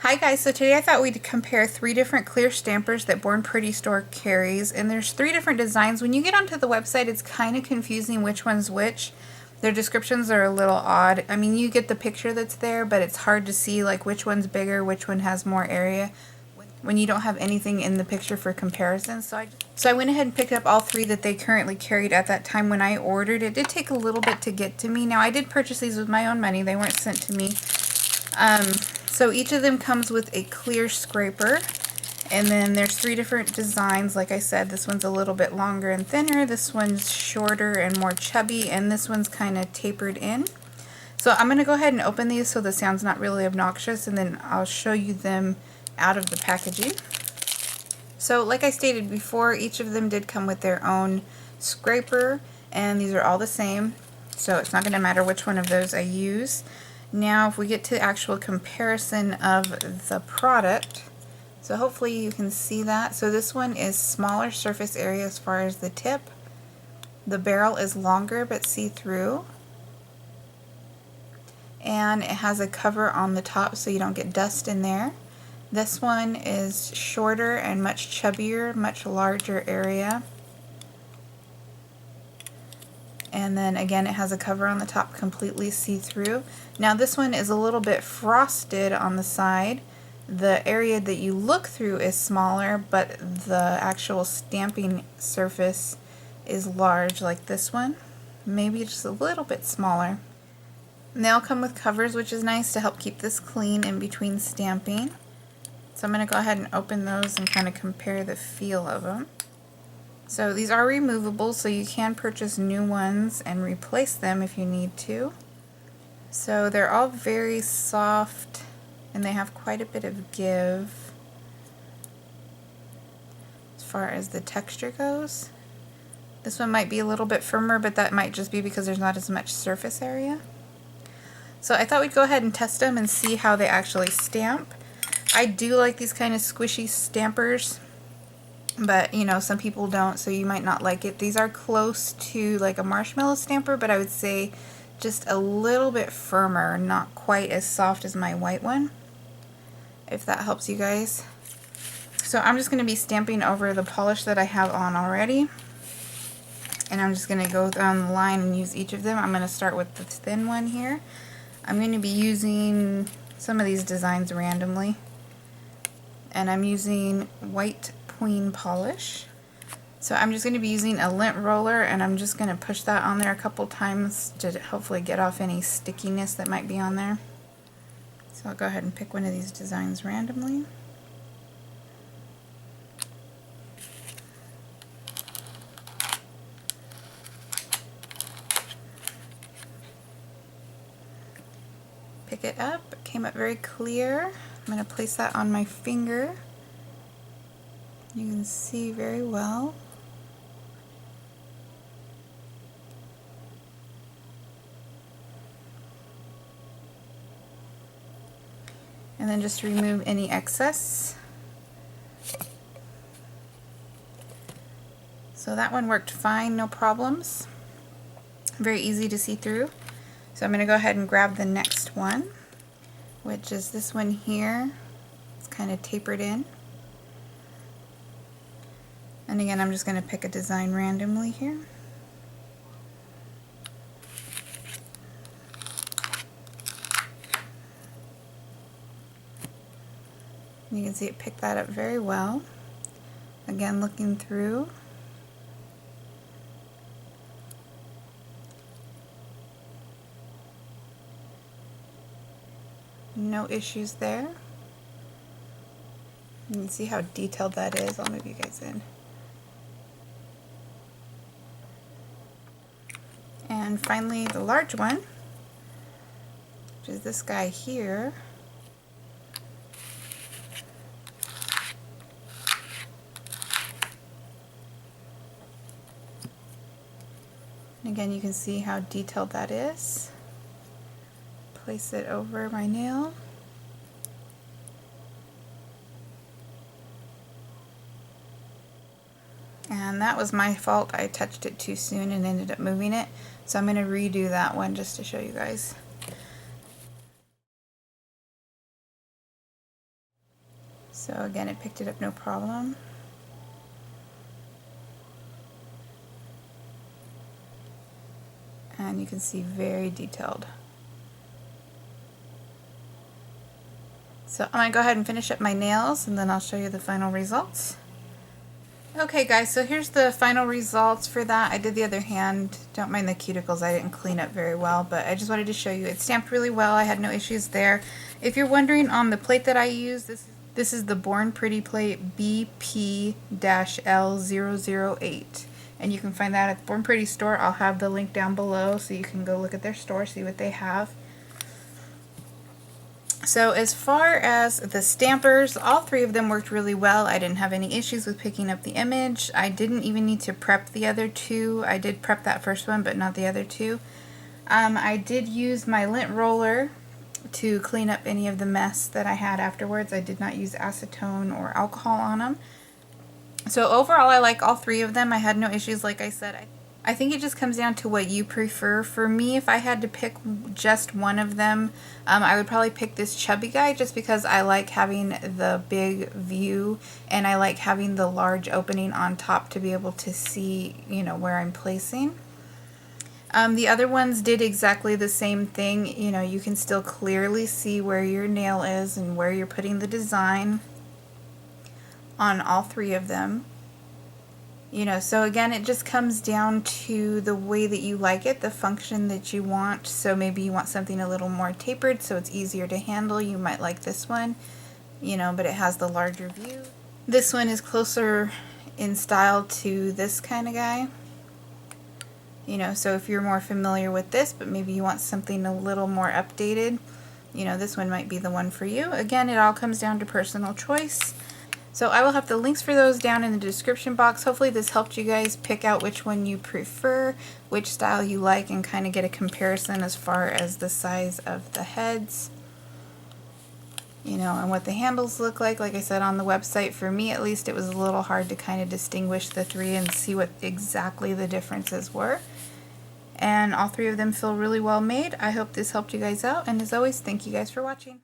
Hi guys, so today I thought we'd compare 3 different clear stampers that Born Pretty store carries, and there's 3 different designs. When you get onto the website, it's kind of confusing which one's which. Their descriptions are a little odd. I mean, you get the picture that's there, but it's hard to see like which one's bigger, which one has more area when you don't have anything in the picture for comparison. So I went ahead and picked up all 3 that they currently carried at that time when I ordered. It did take a little bit to get to me. Now, I did purchase these with my own money. They weren't sent to me. So each of them comes with a clear scraper, and then there's 3 different designs. Like I said, this one's a little bit longer and thinner, this one's shorter and more chubby, and this one's kind of tapered in. So I'm going to go ahead and open these so the sound's not really obnoxious, and then I'll show you them out of the packaging. So like I stated before, each of them did come with their own scraper, and these are all the same, so it's not going to matter which one of those I use. Now if we get to actual comparison of the product, so hopefully you can see that. So this one is smaller surface area as far as the tip. The barrel is longer but see-through. And it has a cover on the top so you don't get dust in there. This one is shorter and much chubbier, much larger area. And then again, it has a cover on the top, completely see-through. Now this one is a little bit frosted on the side. The area that you look through is smaller, but the actual stamping surface is large, like this one. Maybe just a little bit smaller. And they all come with covers, which is nice to help keep this clean in between stamping. So I'm going to go ahead and open those and kind of compare the feel of them. So these are removable, so you can purchase new ones and replace them if you need to. So they're all very soft and they have quite a bit of give as far as the texture goes. This one might be a little bit firmer, but that might just be because there's not as much surface area. So I thought we'd go ahead and test them and see how they actually stamp. I do like these kind of squishy stampers, but you know, some people don't, so you might not like it. These are close to like a marshmallow stamper, but I would say just a little bit firmer, not quite as soft as my white one, if that helps you guys. So I'm just going to be stamping over the polish that I have on already, and I'm just going to go down the line and use each of them. I'm going to start with the thin one here. I'm going to be using some of these designs randomly, and I'm using white queen polish. So I'm just going to be using a lint roller, and I'm just going to push that on there a couple times to hopefully get off any stickiness that might be on there. So I'll go ahead and pick one of these designs randomly. Pick it up. It came up very clear. I'm going to place that on my finger. You can see very well. And then just remove any excess. So that one worked fine, no problems. Very easy to see through. So I'm going to go ahead and grab the next one, which is this one here. It's kind of tapered in. And again, I'm just going to pick a design randomly here. You can see it picked that up very well. Again, looking through. No issues there. You can see how detailed that is. I'll move you guys in. And finally, the large one, which is this guy here. And again, you can see how detailed that is. Place it over my nail. And that was my fault. I touched it too soon and ended up moving it. So I'm going to redo that one just to show you guys. So again, it picked it up no problem. And you can see very detailed. So I'm going to go ahead and finish up my nails and then I'll show you the final results. Okay guys, so here's the final results for that. I did the other hand. Don't mind the cuticles, I didn't clean up very well, but I just wanted to show you. It stamped really well, I had no issues there. If you're wondering on the plate that I use, this is the Born Pretty plate BP-L008. And you can find that at the Born Pretty store. I'll have the link down below so you can go look at their store, see what they have. So as far as the stampers, all three of them worked really well. I didn't have any issues with picking up the image. I didn't even need to prep the other two. I did prep that first one, but not the other two. I did use my lint roller to clean up any of the mess that I had afterwards. I did not use acetone or alcohol on them. So overall, I like all three of them. I had no issues, like I said. I think it just comes down to what you prefer. For me, if I had to pick just one of them, I would probably pick this chubby guy just because I like having the big view and I like having the large opening on top to be able to see, you know, where I'm placing. The other ones did exactly the same thing. You know, you can still clearly see where your nail is and where you're putting the design on all three of them. You know, so again, it just comes down to the way that you like it, the function that you want. So maybe you want something a little more tapered so it's easier to handle. You might like this one, you know, but it has the larger view. This one is closer in style to this kind of guy. You know, so if you're more familiar with this, but maybe you want something a little more updated, you know, this one might be the one for you. Again, it all comes down to personal choice. So I will have the links for those down in the description box. Hopefully this helped you guys pick out which one you prefer, which style you like, and kind of get a comparison as far as the size of the heads, you know, and what the handles look like. Like I said, on the website, for me at least, it was a little hard to kind of distinguish the three and see what exactly the differences were. And all three of them feel really well made. I hope this helped you guys out, and as always, thank you guys for watching.